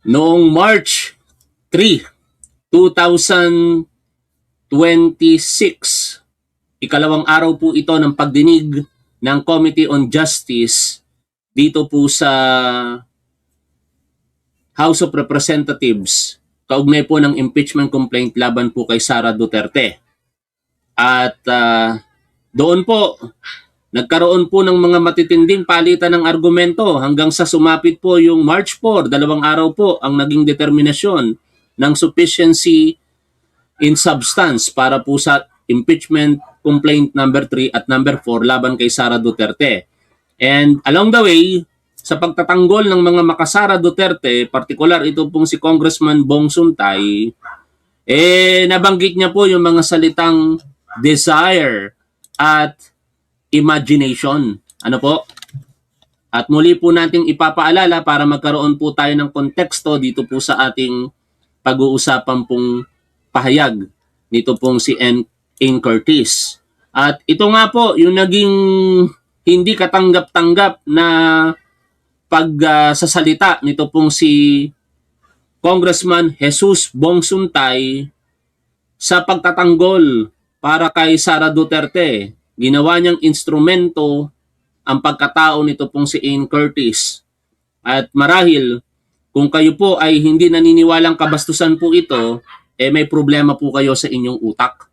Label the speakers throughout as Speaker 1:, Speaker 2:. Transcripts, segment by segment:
Speaker 1: Noong March 3, 2026, ikalawang araw po ito ng pagdinig ng Committee on Justice dito po sa House of Representatives kaugnay po ng impeachment complaint laban po kay Sara Duterte. At doon po, nagkaroon po ng mga matitinding palitan ng argumento hanggang sa sumapit po yung March 4, 2 araw po ang naging determinasyon ng sufficiency in substance para po sa impeachment complaint number 3 at number 4 laban kay Sara Duterte. And along the way, sa pagtatanggol ng mga makasara Duterte, partikular ito pong si Congressman Bong Suntay, nabanggit niya po yung mga salitang desire at imagination. Ano po? At muli po nating ipapaalala para magkaroon po tayo ng konteksto dito po sa ating pag-uusapan pong pahayag nito pong si N. Curtis. At ito nga po yung naging hindi katanggap-tanggap na pagsasalita nito pong si Congressman Jesus Bong Suntay sa pagtatanggol para kay Sara Duterte. Ginawa niyang instrumento ang pagkatao nito pong si N. Curtis. At marahil, kung kayo po ay hindi naniniwalang kabastusan po ito, may problema po kayo sa inyong utak.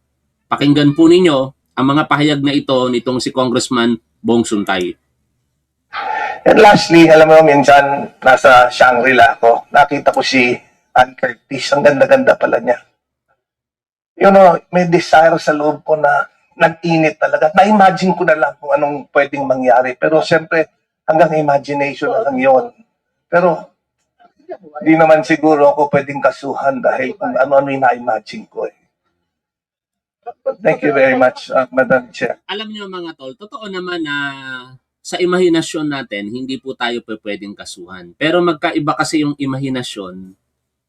Speaker 1: Pakinggan po ninyo ang mga pahayag na ito nitong si Congressman Bong Suntay.
Speaker 2: And lastly, alam mo, minsan nasa Shangri-La ako, nakita ko si Ann Curtis. Ang ganda-ganda pala niya. You know, may desire sa loob ko na nag-init talaga. Na-imagine ko na lang kung anong pwedeng mangyari. Pero siyempre, hanggang imagination na lang yun. Pero, di naman siguro ako pwedeng kasuhan dahil kung ano-ano yung na-imagine ko. Thank you very much, Madam Chair.
Speaker 1: Alam niyo mga tol, totoo naman na sa imahinasyon natin, hindi po tayo pwedeng kasuhan. Pero magkaiba kasi yung imahinasyon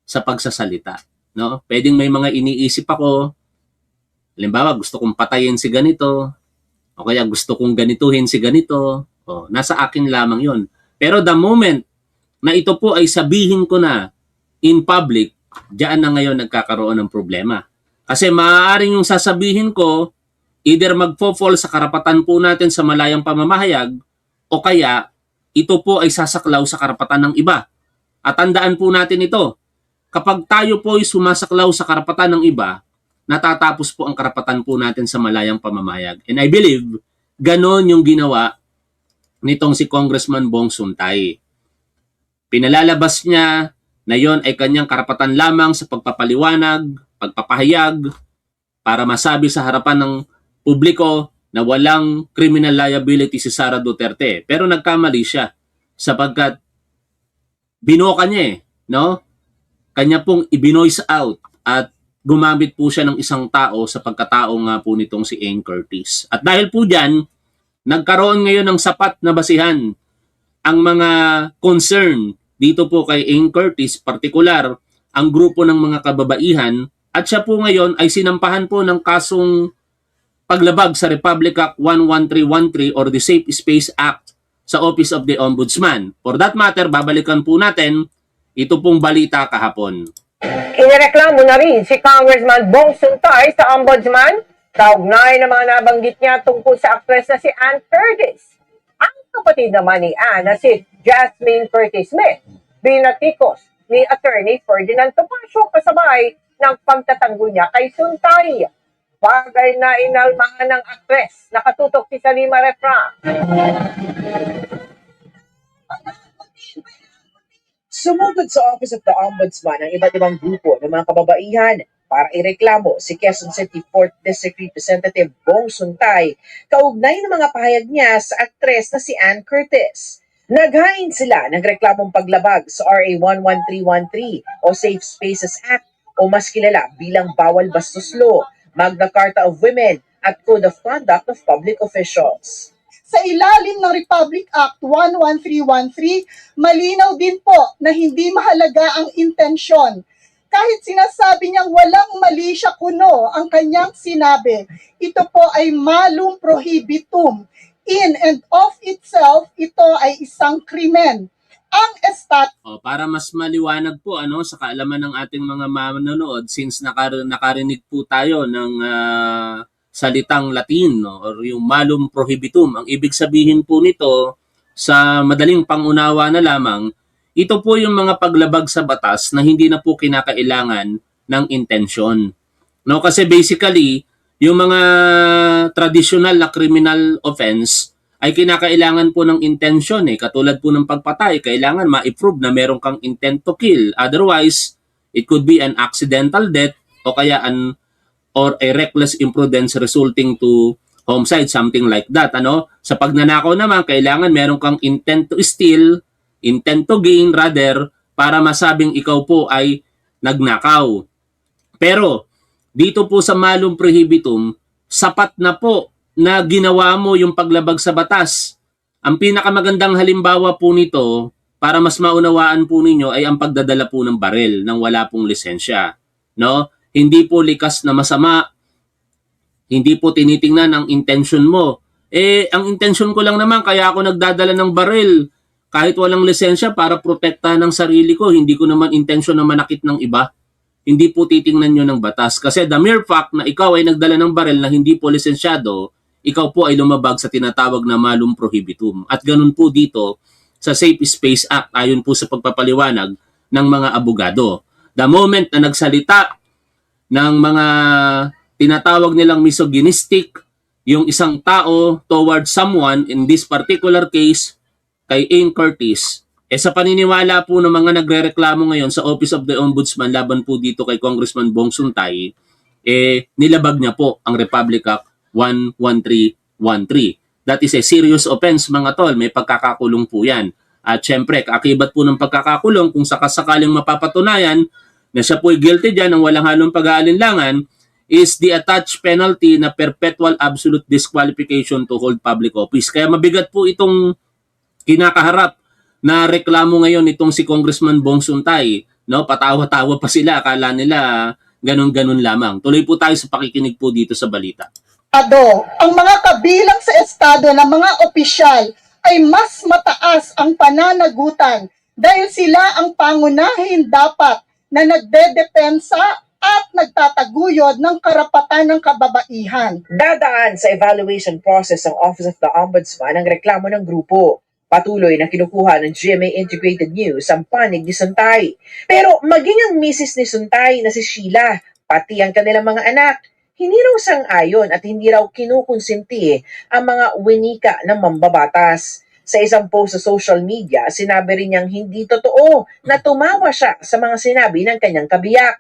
Speaker 1: sa pagsasalita. No? Pwedeng may mga iniisip ako, halimbawa gusto kong patayin si ganito, o kaya gusto kong ganituhin si ganito, nasa akin lamang yon. Pero the moment na ito po ay sabihin ko na in public, diyan na ngayon nagkakaroon ng problema. Kasi maaaring yung sasabihin ko, either magfo-fall sa karapatan po natin sa malayang pamamahayag, o kaya ito po ay sasaklaw sa karapatan ng iba. At tandaan po natin ito, kapag tayo po ay sumasaklaw sa karapatan ng iba, natatapos po ang karapatan po natin sa malayang pamamahayag. And I believe, ganon yung ginawa nitong si Congressman Bong Suntay. Pinalalabas niya na yon ay kanyang karapatan lamang sa pagpapaliwanag, pagpapahayag, para masabi sa harapan ng publiko na walang criminal liability si Sara Duterte. Pero nagkamali siya sapagkat binoka niya no? Kanya pong ibinoise out at gumamit po siya ng isang tao sa pagkatao nga po nitong si N. Curtis. At dahil po dyan, nagkaroon ngayon ng sapat na basihan ang mga concern dito po kay N. Curtis, partikular ang grupo ng mga kababaihan, at siya po ngayon ay sinampahan po ng kasong paglabag sa Republic Act 11313 or the Safe Space Act sa Office of the Ombudsman. For that matter, babalikan po natin ito pong balita kahapon.
Speaker 3: Inireklamo na rin si Congressman Bong Suntay sa Ombudsman kaugnay ng mga nabanggit niya tungkol sa aktres na si Ann Curtis. Ang kapatid naman ni Ann na si Jasmine Curtis Smith, binatikos ni Attorney Ferdinand Topacio kasabay ng pagtatanggol niya kay Suntay. Bagay na inalmahan ng aktres, nakatutok si Salima Refra.
Speaker 4: Sumugod sa Office of the Ombudsman ang iba't ibang grupo ng mga kababaihan para ireklamo si Quezon City 4th District Representative Bong Suntay kaugnay ng mga pahayag niya sa aktres na si Ann Curtis. Naghain sila ng reklamong paglabag sa RA 11313 o Safe Spaces Act o mas kilala bilang Bawal Bastos Law, Magna Carta of Women at Code of Conduct of Public Officials.
Speaker 5: Sa ilalim ng Republic Act 11313, malinaw din po na hindi mahalaga ang intensyon. Kahit sinasabi niyang walang mali siya kuno ang kanyang sinabi, ito po ay malum prohibitum. In and of itself, ito ay isang krimen. ang
Speaker 1: Para mas maliwanag po sa kaalaman ng ating mga manonood, since nakarinig po tayo ng salitang Latin, no, or yung malum prohibitum. Ang ibig sabihin po nito sa madaling pangunawa na lamang, ito po yung mga paglabag sa batas na hindi na po kinakailangan ng intensyon. No, kasi basically yung mga traditional na criminal offense ay kinakailangan po ng intention Katulad po ng pagpatay, kailangan ma-prove na meron kang intent to kill. Otherwise, it could be an accidental death o kaya or a reckless imprudence resulting to homicide, something like that. Sa pagnanakaw naman, kailangan meron kang intent to steal, intent to gain rather, para masabing ikaw po ay nagnakaw. Pero dito po sa malum prohibitum, sapat na po na ginawa mo yung paglabag sa batas. Ang pinakamagandang halimbawa po nito, para mas maunawaan po ninyo, ay ang pagdadala po ng baril nang wala pong lisensya. No? Hindi po likas na masama, hindi po tinitingnan ang intention mo. Ang intention ko lang naman, kaya ako nagdadala ng baril kahit walang lisensya para protektahan ng sarili ko. Hindi ko naman intention na manakit ng iba. Hindi po titingnan nyo ng batas. Kasi the mere fact na ikaw ay nagdala ng baril na hindi po lisensyado, ikaw po ay lumabag sa tinatawag na malum prohibitum. At ganun po dito sa Safe Space Act ayon po sa pagpapaliwanag ng mga abogado. The moment na nagsalita ng mga tinatawag nilang misogynistic yung isang tao towards someone, in this particular case, kay Ann Curtis, sa paniniwala po ng mga nagrereklamo ngayon sa Office of the Ombudsman laban po dito kay Congressman Bong Suntay, nilabag niya po ang Republic Act 11313. That is a serious offense mga tol, may pagkakakulong po yan. At syempre, kaakibat po ng pagkakakulong kung sakasakaling mapapatunayan na siya po ay guilty dyan ng walang halong pag-aalinlangan, is the attached penalty na perpetual absolute disqualification to hold public office. Kaya mabigat po itong kinakaharap na reklamo ngayon itong si Congressman Bong Suntay. No? Patawa-tawa pa sila, akala nila ganun-ganun lamang. Tuloy po tayo sa pakikinig po dito sa balita.
Speaker 5: Ang mga kabilang sa estado ng mga opisyal ay mas mataas ang pananagutan dahil sila ang pangunahin dapat na nagdedepensa at nagtataguyod ng karapatan ng kababaihan.
Speaker 4: Dadaan sa evaluation process ng Office of the Ombudsman ang reklamo ng grupo. Patuloy na kinukuha ng GMA Integrated News ang panig ni Suntay. Pero maging ang misis ni Suntay na si Sheila, pati ang kanilang mga anak, hindi raw sang-ayon at hindi raw kinukonsinti ang mga winika ng mambabatas. Sa isang post sa social media, sinabi rin niyang hindi totoo na tumawa siya sa mga sinabi ng kanyang kabiyak.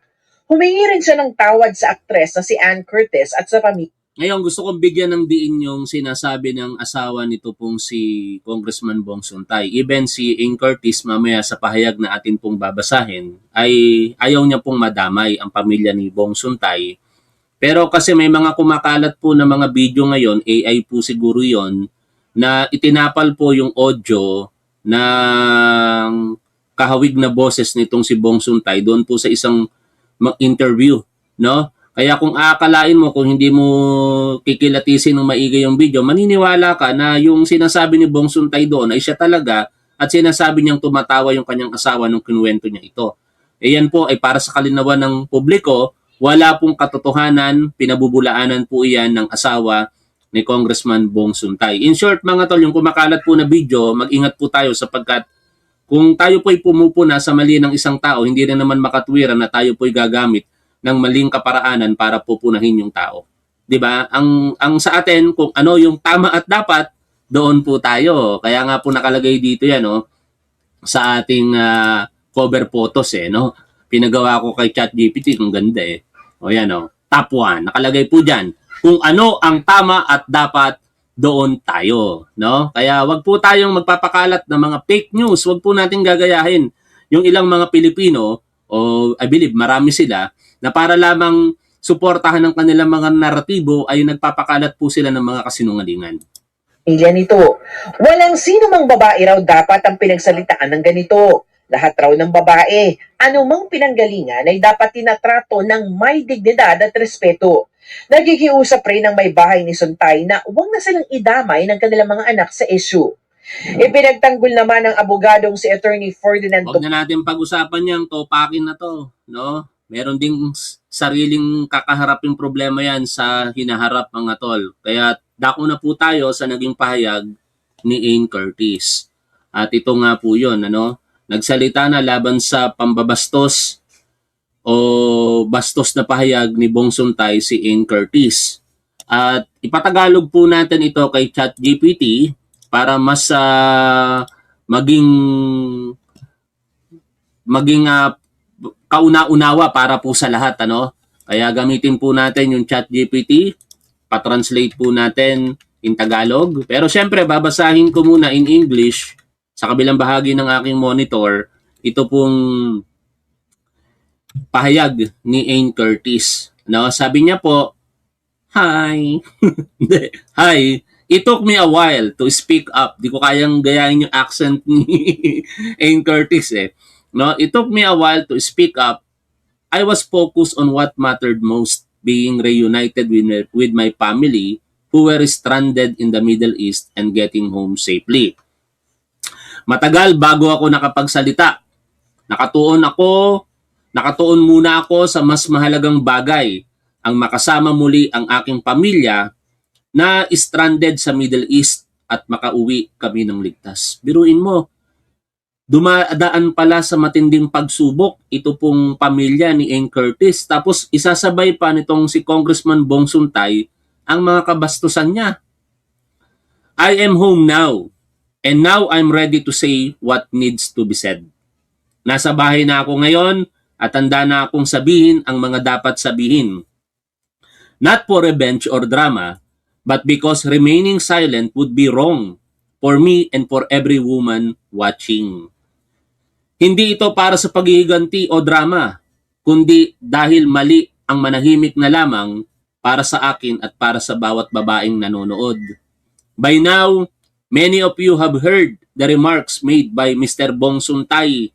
Speaker 4: Humingi rin siya ng tawad sa aktres na si Ann Curtis at sa pamilya.
Speaker 1: Ngayon, gusto kong bigyan ng diin yung sinasabi ng asawa nito pong si Congressman Bong Suntay. Even si Ann Curtis, mamaya sa pahayag na atin pong babasahin, ay ayaw niya pong madamay ang pamilya ni Bong Suntay. Pero kasi may mga kumakalat po na mga video ngayon, AI po siguro yon, na itinapal po yung audio ng kahawig na boses nitong si Bong Suntay doon po sa isang interview, no? Kaya kung aakalain mo, kung hindi mo kikilatisin ng maigi yung video, maniniwala ka na yung sinasabi ni Bong Suntay doon ay siya talaga at sinasabi niyang tumatawa yung kanyang asawa nung kinuwento niya ito. Yan po ay para sa kalinawan ng publiko, wala pong katotohanan, pinabubulaanan po iyan ng asawa ni Congressman Bong Suntay. In short mga tol, yung kumakalat po na video, mag-ingat po tayo sapagkat kung tayo po'y pumupuna sa mali ng isang tao, hindi rin naman makatwiran na tayo po'y gagamit ng maling kaparaanan para pupunahin yung tao. 'Di ba? Ang sa atin, kung ano yung tama at dapat, doon po tayo. Kaya nga po nakalagay dito yan, sa ating cover photos, no? Pinagawa ko kay ChatGPT, ang ganda O yan, top 1. Nakalagay po dyan, kung ano ang tama at dapat, doon tayo, no? Kaya wag po tayong magpapakalat ng mga fake news, wag po nating gagayahin yung ilang mga Pilipino, I believe marami sila, na para lamang suportahan ng kanilang mga naratibo ay nagpapakalat po sila ng mga kasinungalingan.
Speaker 4: Yan ito. Walang sino mang babae raw dapat ang pinagsalitaan ng ganito. Lahat raw ng babae, anumang pinanggalingan ay dapat tinatrato ng may dignidad at respeto. Nagigiusap rin ng may bahay ni Suntay na huwag na silang idamay ng kanilang mga anak sa issue. Ipinagtanggol naman ng abogadong si Attorney Ferdinand
Speaker 1: Huwag na natin pag-usapan yung topakin na to, no? Meron ding sariling kakaharaping problema yan sa hinaharap, mga tol. Kaya dako na po tayo sa naging pahayag ni Ann Curtis. At ito nga po yun, ano? Nagsalita na laban sa pambabastos o bastos na pahayag ni Bong Suntay si Ann Curtis. At ipatagalog po natin ito kay ChatGPT para mas maging kauna-unawa para po sa lahat, ano? Kaya gamitin po natin yung ChatGPT, pa-translate po natin in Tagalog. Pero syempre, babasahin ko muna in English sa kabilang bahagi ng aking monitor, ito pong pahayag ni Ann Curtis. No? Sabi niya po, hi. Hi. It took me a while to speak up. Di ko kayang gayahin yung accent ni Ann Curtis eh. No, it took me a while to speak up. I was focused on what mattered most, being reunited with my family who were stranded in the Middle East and getting home safely. Matagal bago ako nakapagsalita. Nakatuon muna ako sa mas mahalagang bagay, ang makasama muli ang aking pamilya na stranded sa Middle East at makauwi kami ng ligtas. Biruin mo, dumadaan pala sa matinding pagsubok ito pong pamilya ni Ann Curtis. Tapos isasabay pa nitong si Congressman Bong Suntay ang mga kabastusan niya. I am home now, and now I'm ready to say what needs to be said. Nasa bahay na ako ngayon at handa na akong sabihin ang mga dapat sabihin. Not for revenge or drama, but because remaining silent would be wrong for me and for every woman watching. Hindi ito para sa paghihiganti o drama, kundi dahil mali ang manahimik na lamang para sa akin at para sa bawat babaeng nanonood. By now, many of you have heard the remarks made by Mr. Bong Suntay.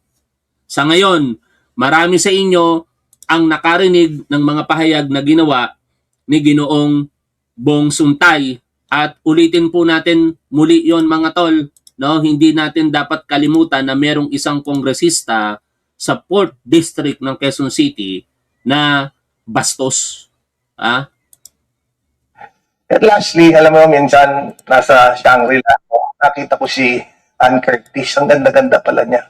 Speaker 1: Sa ngayon, marami sa inyo ang nakarinig ng mga pahayag na ginawa ni Ginoong Bong Suntay. At ulitin po natin muli yon, mga tol. No, hindi natin dapat kalimutan na merong isang kongresista sa 4th District ng Quezon City na bastos. Ah?
Speaker 2: At lastly, alam mo, minsan nasa Shangri-La ako, nakita ko si Ann Curtis. Ang ganda-ganda pala niya.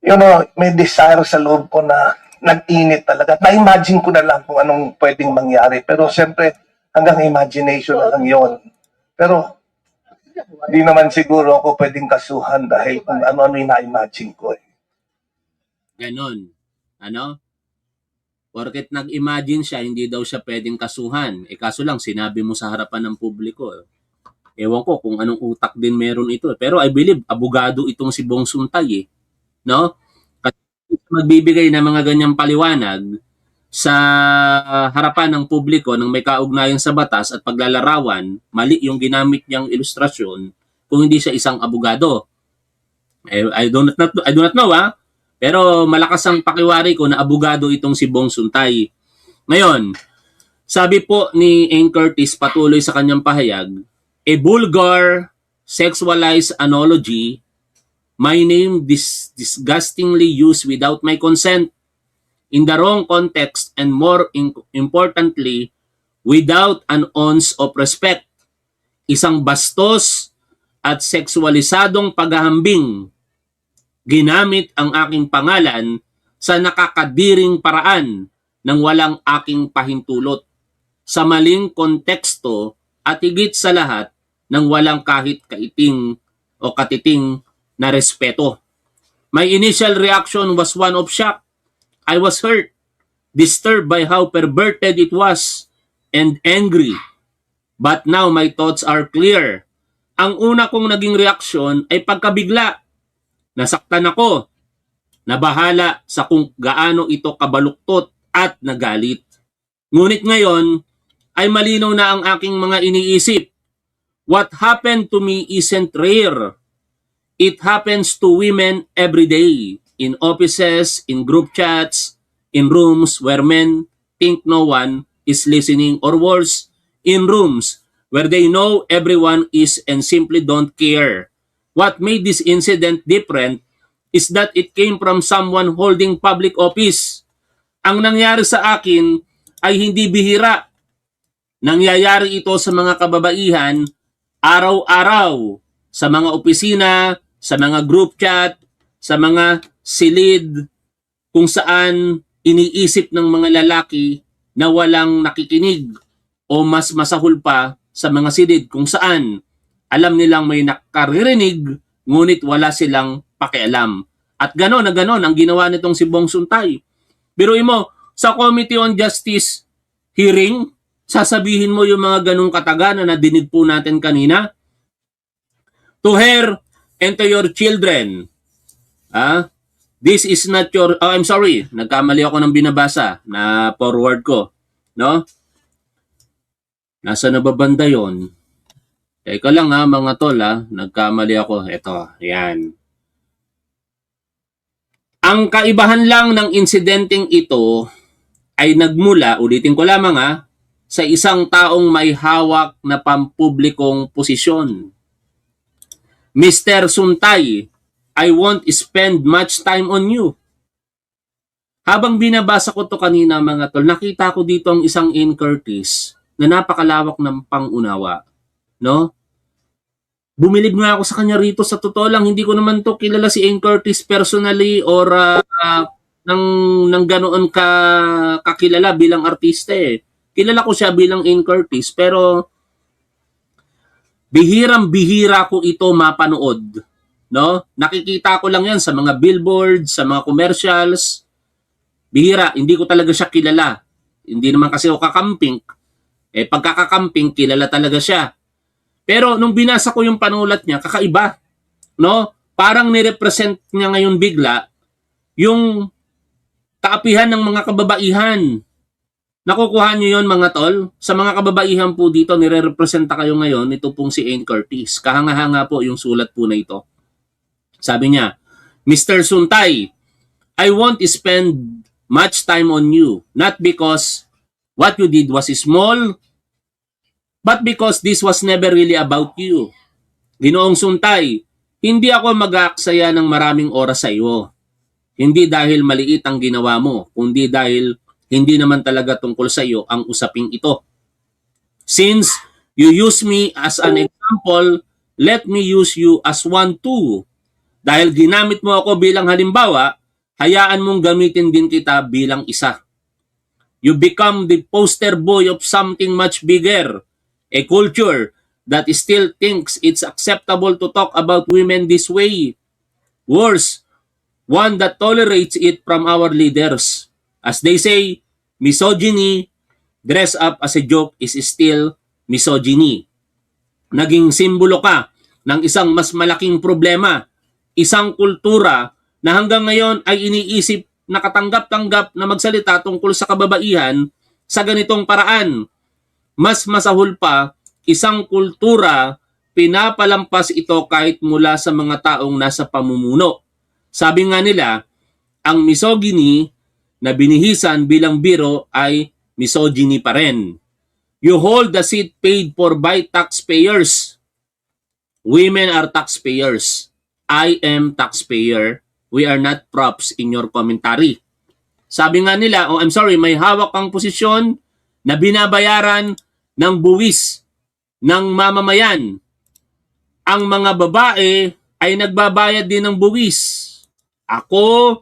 Speaker 2: You know, may desire sa loob ko na nag-init talaga. Na-imagine ko na lang kung anong pwedeng mangyari. Pero siyempre, hanggang imagination na lang yun. Pero, di naman siguro ako pwedeng kasuhan dahil kung ano-ano yung na-imagine ko eh.
Speaker 1: Ganon. Ano? Porket nag-imagine siya, hindi daw siya pwedeng kasuhan. Eh kaso lang, sinabi mo sa harapan ng publiko. Ewan ko kung anong utak din meron ito. Pero I believe, abogado itong si Bong Suntay eh. No? Kasi magbibigay ng mga ganyang paliwanag sa harapan ng publiko nang may kaugnayan sa batas at paglalarawan, mali yung ginamit niyang ilustrasyon kung hindi siya isang abogado. I do not know pero malakas ang pakiwari ko na abogado itong si Bong Suntay. Ngayon, sabi po ni Ann Curtis patuloy sa kanyang pahayag, a vulgar, sexualized analogy, my name disgustingly used without my consent, in the wrong context, and more importantly, without an ounce of respect. Isang bastos at sexualisadong paghahambing. Ginamit ang aking pangalan sa nakakadiring paraan ng walang aking pahintulot, sa maling konteksto at higit sa lahat ng walang kahit kaiting o katiting na respeto. My initial reaction was one of shock. I was hurt, disturbed by how perverted it was, and angry. But now my thoughts are clear. Ang una kong naging reaksyon ay pagkabigla. Nasaktan ako. Nabahala sa kung gaano ito kabaluktot at nagalit. Ngunit ngayon ay malinaw na ang aking mga iniisip. What happened to me isn't rare. It happens to women every day. In offices, in group chats, in rooms where men think no one is listening, or worse, in rooms where they know everyone is and simply don't care. What made this incident different is that it came from someone holding public office. Ang nangyari sa akin ay hindi bihira. Nangyayari ito sa mga kababaihan araw-araw, sa mga opisina, sa mga group chat, sa mga silid, kung saan iniisip ng mga lalaki na walang nakikinig o mas masahol pa sa mga silid kung saan alam nilang may nakaririnig ngunit wala silang pakialam. At gano'n na gano'n ang ginawa nitong si Bong Suntay. Biruin mo, sa Committee on Justice hearing, sasabihin mo yung mga ganong kataga na nadinig po natin kanina. To her and to your children. This is not your... Oh, I'm sorry. Nagkamali ako ng binabasa na forward ko. No? Nasa nababanda yon. Teka lang mga tol Nagkamali ako. Ito. Yan. Ang kaibahan lang ng insidenteng ito ay nagmula, ulitin ko lamang sa isang taong may hawak na pampublikong posisyon. Mr. Suntay, I won't spend much time on you. Habang binabasa ko to kanina mga tol, nakita ko dito ang isang Ian Curtis na napakalawak ng pangunawa. No? Bumilib nga ako sa kanya rito. Sa totoo lang, hindi ko naman to kilala si Ian Curtis personally or nang ganoon kakilala bilang artista Kilala ko siya bilang Ian Curtis pero bihirang-bihira ko ito mapanood. No? Nakikita ko lang yan sa mga billboards, sa mga commercials. Bihira, hindi ko talaga siya kilala. Hindi naman kasi ako kakamping. Pagkakakamping, kilala talaga siya. Pero nung binasa ko yung panulat niya, kakaiba. No? Parang nirepresent niya ngayon bigla yung kaapihan ng mga kababaihan. Nakukuha niyo yon mga tol? Sa mga kababaihan po dito, nire-representa kayo ngayon, ito pong si Ian Curtis. Kahanga-hanga po yung sulat po na ito. Sabi niya, Mr. Suntay, I won't spend much time on you, not because what you did was small, but because this was never really about you. Ginoong Suntay, hindi ako mag-aaksaya ng maraming oras sa iyo. Hindi dahil maliit ang ginawa mo, kundi dahil hindi naman talaga tungkol sa iyo ang usaping ito. Since you use me as an example, let me use you as one too. Dahil ginamit mo ako bilang halimbawa, hayaan mong gamitin din kita bilang isa. You become the poster boy of something much bigger, a culture that still thinks it's acceptable to talk about women this way. Worse, one that tolerates it from our leaders. As they say, misogyny dressed up as a joke is still misogyny. Naging simbolo ka ng isang mas malaking problema, isang kultura na hanggang ngayon ay iniisip na katanggap-tanggap na magsalita tungkol sa kababaihan sa ganitong paraan. Mas masahol pa, isang kultura, pinapalampas ito kahit mula sa mga taong nasa pamumuno. Sabi nga nila, ang misogyny na binihisan bilang biro ay misogyny pa rin. You hold the seat paid for by taxpayers. Women are taxpayers. I am taxpayer. We are not props in your commentary. Sabi nga nila, may hawak kang posisyon na binabayaran ng buwis ng mamamayan. Ang mga babae ay nagbabayad din ng buwis. Ako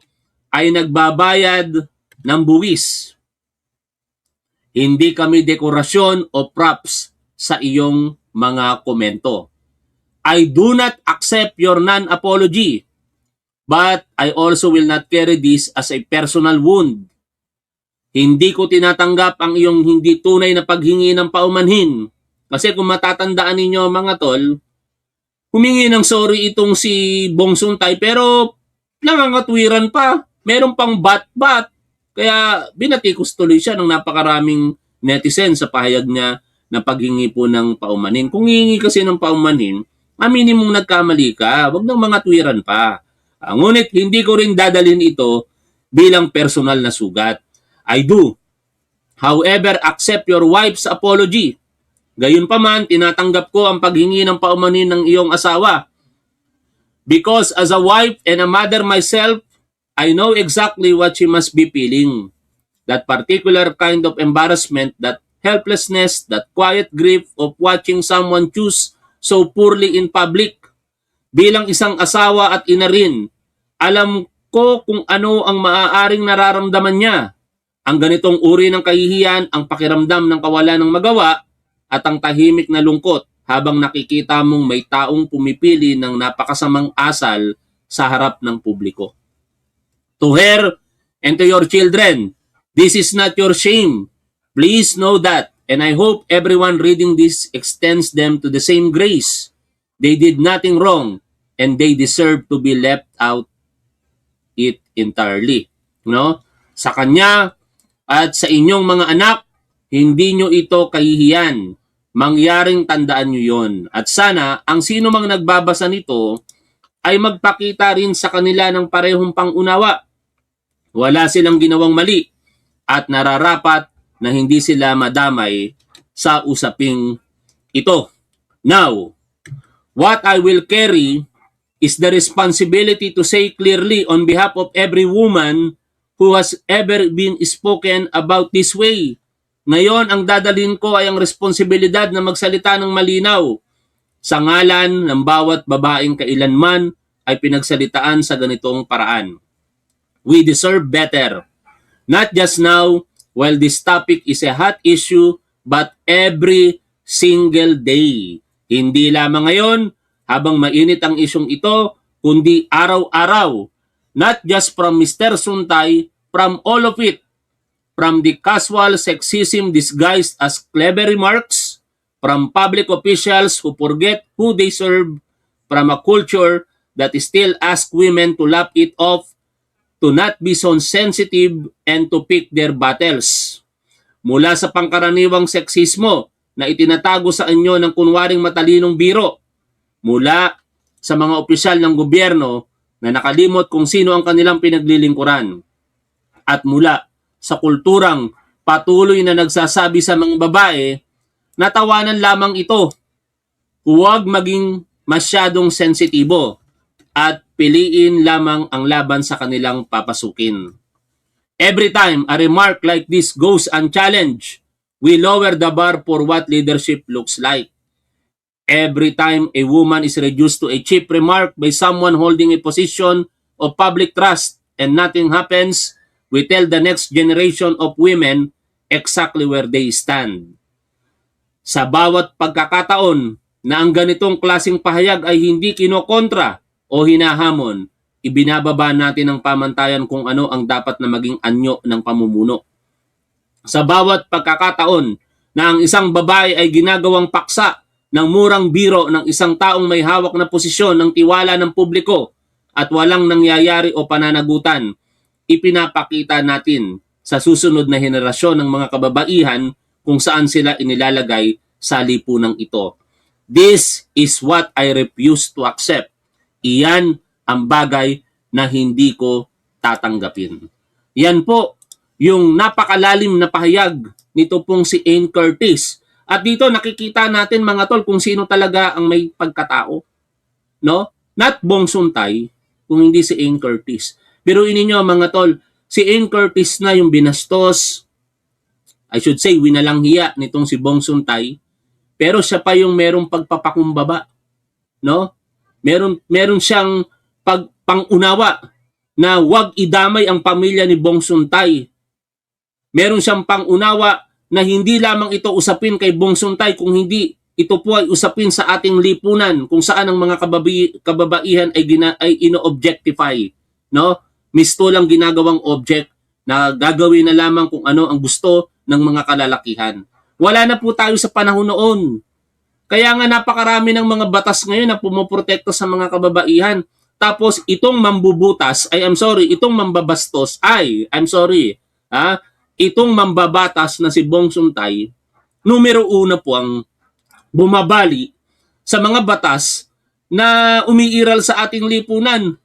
Speaker 1: ay nagbabayad ng buwis. Hindi kami dekorasyon o props sa iyong mga komento. I do not accept your non-apology, but I also will not carry this as a personal wound. Hindi ko tinatanggap ang iyong hindi tunay na paghingi ng paumanhin. Kasi kung matatandaan ninyo mga tol, humingi ng sorry itong si Bong Suntay pero nangangatwiran pa. Meron pang bat-bat. Kaya binatikos tuloy siya ng napakaraming netizen sa pahayag niya na paghingi po ng paumanhin. Kung hihingi kasi ng paumanhin, aminin mong nagkamali ka. Huwag nang mga twiran pa. Ngunit hindi ko rin dadalhin ito bilang personal na sugat. I do, however, accept your wife's apology. Gayunpaman, tinatanggap ko ang paghingi ng paumanhin ng iyong asawa. Because as a wife and a mother myself, I know exactly what she must be feeling. That particular kind of embarrassment, that helplessness, that quiet grief of watching someone choose so poorly in public. Bilang isang asawa at ina rin, alam ko kung ano ang maaaring nararamdaman niya. Ang ganitong uri ng kahihiyan, ang pakiramdam ng kawalan ng magawa, at ang tahimik na lungkot habang nakikita mong may taong pumipili ng napakasamang asal sa harap ng publiko. To her and to your children, this is not your shame. Please know that, and I hope everyone reading this extends them to the same grace. They did nothing wrong, and they deserve to be left out it entirely. No? Sa kanya at sa inyong mga anak, hindi nyo ito kahihiyan. Mangyaring tandaan nyo yon. At sana, ang sino mang nagbabasa nito ay magpakita rin sa kanila ng parehong pangunawa. Wala silang ginawang mali at nararapat na hindi sila madamay sa usaping ito. Now, what I will carry is the responsibility to say clearly on behalf of every woman who has ever been spoken about this way. Ngayon, ang dadalhin ko ay ang responsibilidad na magsalita ng malinaw sa ngalan ng bawat babaeng kailanman ay pinagsalitaan sa ganitong paraan. We deserve better. Not just now, while this topic is a hot issue, but every single day. Hindi lamang ngayon, habang mainit ang isyong ito, kundi araw-araw. Not just from Mr. Suntay, from all of it. From the casual sexism disguised as clever remarks, from public officials who forget who they serve, from a culture that still asks women to laugh it off, to not be so sensitive, and to pick their battles. Mula sa pangkaraniwang seksismo na itinatago sa inyo ng kunwaring matalinong biro, mula sa mga opisyal ng gobyerno na nakalimot kung sino ang kanilang pinaglilingkuran, at mula sa kulturang patuloy na nagsasabi sa mga babae na tawanan lamang ito. Huwag maging masyadong sensitibo at piliin lamang ang laban sa kanilang papasukin. Every time a remark like this goes unchallenged, we lower the bar for what leadership looks like. Every time a woman is reduced to a cheap remark by someone holding a position of public trust and nothing happens, we tell the next generation of women exactly where they stand. Sa bawat pagkakataon na ang ganitong klaseng pahayag ay hindi kinokontra o hinahamon, ibinababa natin ang pamantayan kung ano ang dapat na maging anyo ng pamumuno. Sa bawat pagkakataon na ang isang babae ay ginagawang paksa ng murang biro ng isang taong may hawak na posisyon ng tiwala ng publiko at walang nangyayari o pananagutan, ipinapakita natin sa susunod na henerasyon ng mga kababaihan kung saan sila inilalagay sa lipunang ito. This is what I refuse to accept. Iyan ang bagay na hindi ko tatanggapin. Yan po yung napakalalim na pahayag nito pong si Ann Curtis. At dito nakikita natin mga tol kung sino talaga ang may pagkatao. No? Not Bong Suntay, kung hindi si Ann Curtis. Pero ninyo mga tol, si Ann Curtis na yung binastos, I should say, winalanghiya nitong si Bong Suntay, pero siya pa yung merong pagpapakumbaba. No? Meron siyang pangunawa na wag idamay ang pamilya ni Bong Suntay. Meron siyang pangunawa na hindi lamang ito usapin kay Bong Suntay, kung hindi ito po ay usapin sa ating lipunan kung saan ang mga kababaihan ay ino-objectify. No? Misto lang ginagawang object na gagawin na lamang kung ano ang gusto ng mga kalalakihan. Wala na po tayo sa panahon noon. Kaya nga napakarami ng mga batas ngayon na pumoprotekto sa mga kababaihan. Tapos itong mambubutas, itong mambabastos, itong mambabatas na si Bong Suntay, numero 1 po ang bumabali sa mga batas na umiiral sa ating lipunan.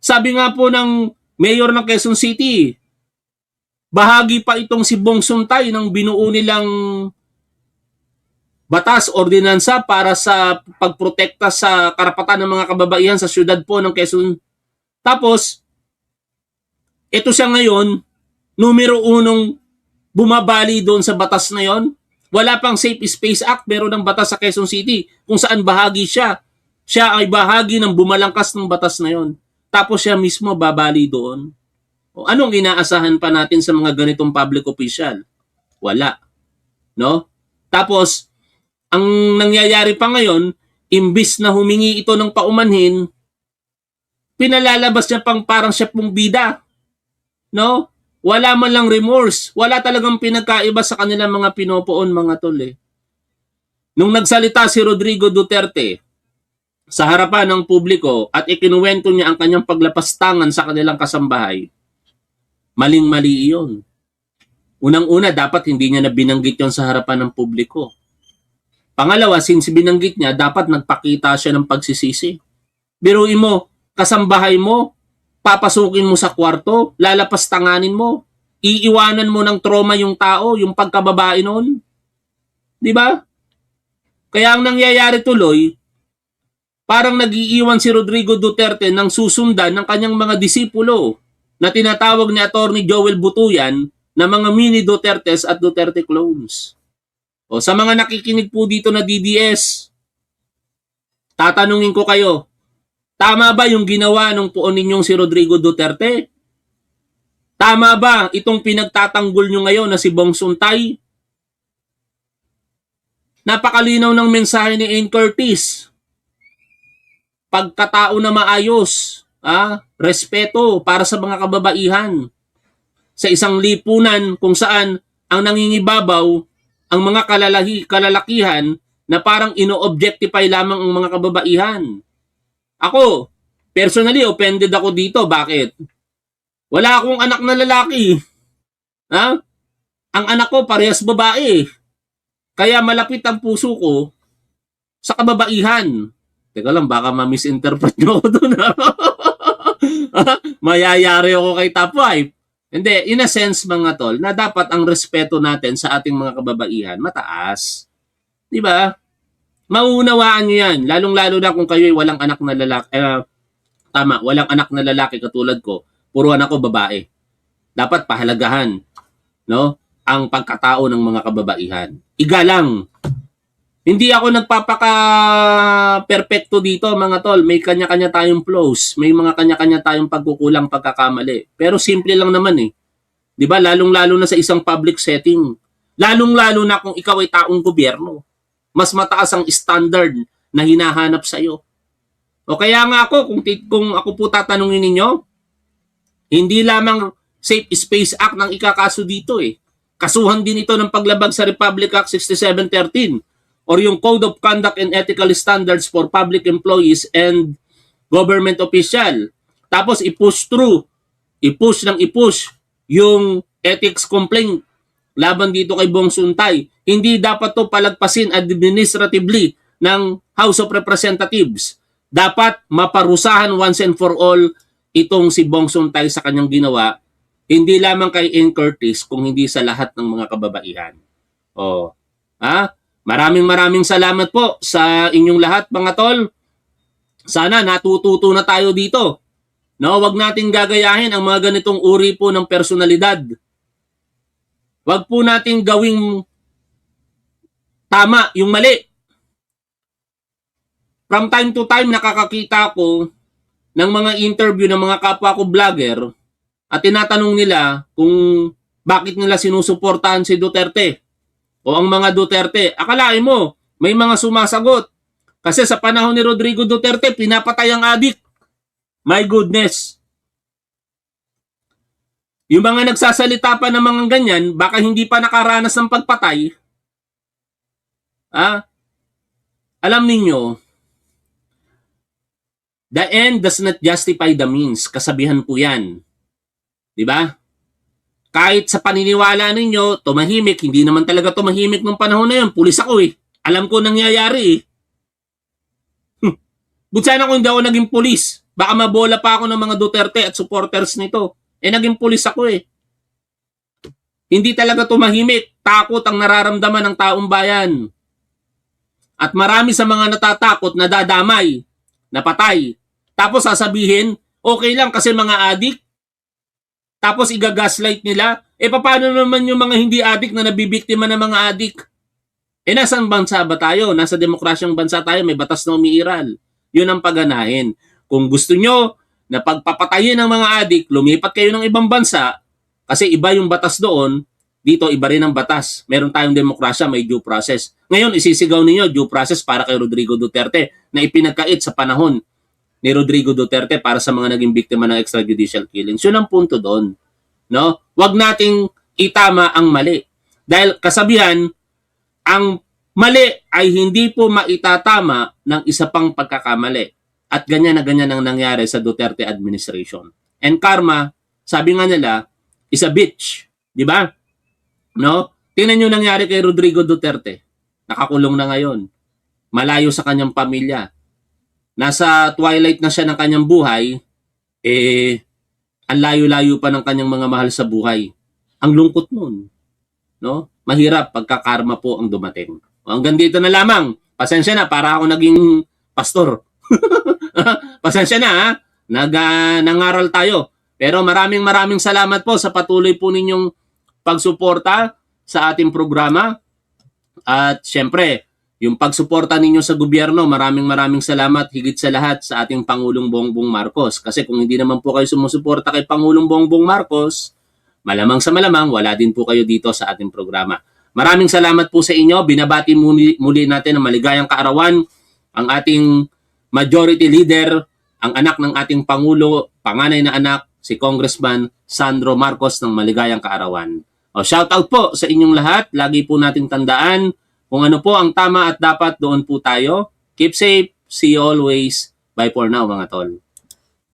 Speaker 1: Sabi nga po ng Mayor ng Quezon City, bahagi pa itong si Bong Suntay ng binuo nilang batas, ordinansa para sa pagprotekta sa karapatan ng mga kababaihan sa syudad po ng Quezon. Tapos, ito siya ngayon, numero 1 bumabali doon sa batas na yon. Wala pang Safe Space Act, meron ng batas sa Quezon City kung saan bahagi siya. Siya ay bahagi ng bumalangkas ng batas na yon. Tapos siya mismo babali doon. O anong inaasahan pa natin sa mga ganitong public official? Wala. No? Tapos, ang nangyayari pa ngayon, imbis na humingi ito ng paumanhin, pinalalabas niya pang parang siya pong bida. No? Wala man lang remorse. Wala talagang pinagkaiba sa kanilang mga pinopoon, mga tol eh. Nung nagsalita si Rodrigo Duterte sa harapan ng publiko at ikinuwento niya ang kanyang paglapastangan sa kanilang kasambahay, maling-mali iyon. Unang-una, dapat hindi niya na binanggit yon sa harapan ng publiko. Pangalawa, since binanggit niya, dapat nagpakita siya ng pagsisisi. Biruin mo, kasambahay mo, papasukin mo sa kwarto, lalapastanganin mo, iiwanan mo ng trauma yung tao, yung pagkababae noon. Di ba? Kaya ang nangyayari tuloy, parang nag-iiwan si Rodrigo Duterte ng susundan ng kanyang mga disipulo na tinatawag ni Attorney Joel Butuyan na mga mini Dutertes at Duterte clones. O sa mga nakikinig po dito na DDS, tatanungin ko kayo, tama ba yung ginawa ng poon ninyong si Rodrigo Duterte? Tama ba itong pinagtatanggol nyo ngayon na si Bong Suntay? Napakalinaw ng mensahe ni Ann Curtis. Pagkatao na maayos, respeto para sa mga kababaihan. Sa isang lipunan kung saan ang nangingibabaw ang mga kalalakihan na parang ino-objectify lamang ang mga kababaihan. Ako, personally, offended ako dito. Bakit? Wala akong anak na lalaki. Ang anak ko parehas babae. Kaya malapit ang puso ko sa kababaihan. Teka lang, baka ma-misinterpret nyo ako doon. Mayayari ako kay Top 5. Hindi, in a sense mga tol, na dapat ang respeto natin sa ating mga kababaihan mataas. Di ba? Mauunawaan nyo yan. Lalong-lalo na kung kayo ay walang anak na lalaki. Walang anak na lalaki katulad ko. Puro anak ko babae. Dapat pahalagahan, no, ang pagkatao ng mga kababaihan. Igalang. Hindi ako nagpapaka-perfecto dito mga tol. May kanya-kanya tayong flaws. May mga kanya-kanya tayong pagkukulang, pagkakamali. Pero simple lang naman eh. Di ba? Lalong-lalo na sa isang public setting. Lalong-lalo na kung ikaw ay taong gobyerno. Mas mataas ang standard na hinahanap sa'yo. O kaya nga ako, kung ako po tatanungin ninyo, hindi lamang Safe Space Act ng ikakaso dito eh. Kasuhan din ito ng paglabag sa Republic Act 6713 or yung Code of Conduct and Ethical Standards for Public Employees and Government Official. Tapos i-push yung ethics complaint laban dito kay Bong Suntay. Hindi dapat to palagpasin administratively ng House of Representatives. Dapat maparusahan once and for all itong si Bong Suntay sa kanyang ginawa, hindi lamang kay Ann Curtis, kung hindi sa lahat ng mga kababaihan. Maraming salamat po sa inyong lahat mga tol. Sana natututo na tayo dito. No, wag nating gagayahin ang mga ganitong uri po ng personalidad. Wag po nating gawing tama yung mali. From time to time nakakakita ko ng mga interview ng mga kapwa ko vlogger at tinatanong nila kung bakit nila sinusuportahan si Duterte o ang mga Duterte. Akalain mo, may mga sumasagot. Kasi sa panahon ni Rodrigo Duterte, pinapatay ang adik. My goodness. Yung mga nagsasalita pa ng mga ganyan, baka hindi pa nakaranas ng pagpatay. Alam ninyo, the end does not justify the means. Kasabihan po yan. Diba? Kahit sa paniniwala ninyo, tumahimik, hindi naman talaga tumahimik nung panahon na yun. Pulis ako eh. Alam ko nangyayari eh. But sana kung hindi ako naging pulis, baka mabola pa ako ng mga Duterte at supporters nito. Naging pulis ako eh. Hindi talaga tumahimik. Takot ang nararamdaman ng taong bayan. At marami sa mga natatakot na dadamay, napatay. Tapos sasabihin, okay lang kasi mga adik. Tapos igagaslight nila. Paano naman yung mga hindi adik na nabibiktima ng mga adik? Nasaan bansa ba tayo? Nasa demokrasyang bansa tayo, may batas na umiiral. Yun ang pagganahin. Kung gusto nyo na pagpapatayin ng mga adik, lumipat kayo ng ibang bansa, kasi iba yung batas doon, dito iba rin ang batas. Meron tayong demokrasya, may due process. Ngayon, isisigaw ninyo due process para kay Rodrigo Duterte na ipinagkait sa panahon ni Rodrigo Duterte para sa mga naging biktima ng extrajudicial killings. Yun ang punto doon. No? Huwag nating itama ang mali. Dahil kasabihan, ang mali ay hindi po maitatama ng isa pang pagkakamali. At ganyan na ganyan ang nangyari sa Duterte administration. And karma, sabi nga nila, is a bitch. Di ba? No? Tingnan nyo nangyari kay Rodrigo Duterte. Nakakulong na ngayon. Malayo sa kanyang pamilya. Nasa twilight na siya ng kanyang buhay, ang layo-layo pa ng kanyang mga mahal sa buhay. Ang lungkot nun. No? Mahirap pagkakarma po ang dumating. Hanggang dito na lamang. Pasensya na, para ako naging pastor. Pasensya na, ha? Nangaral tayo. Pero maraming salamat po sa patuloy po ninyong pagsuporta sa ating programa. At syempre, yung pagsuporta ninyo sa gobyerno, maraming salamat higit sa lahat sa ating Pangulong Bongbong Marcos. Kasi kung hindi naman po kayo sumusuporta kay Pangulong Bongbong Marcos, malamang sa malamang, wala din po kayo dito sa ating programa. Maraming salamat po sa inyo. Binabati muli natin ng maligayang kaarawan ang ating majority leader, ang anak ng ating Pangulo, panganay na anak, si Congressman Sandro Marcos ng maligayang kaarawan. Shout out po sa inyong lahat. Lagi po nating tandaan kung ano po ang tama at dapat, doon po tayo. Keep safe. See you always. Bye for now, mga tol.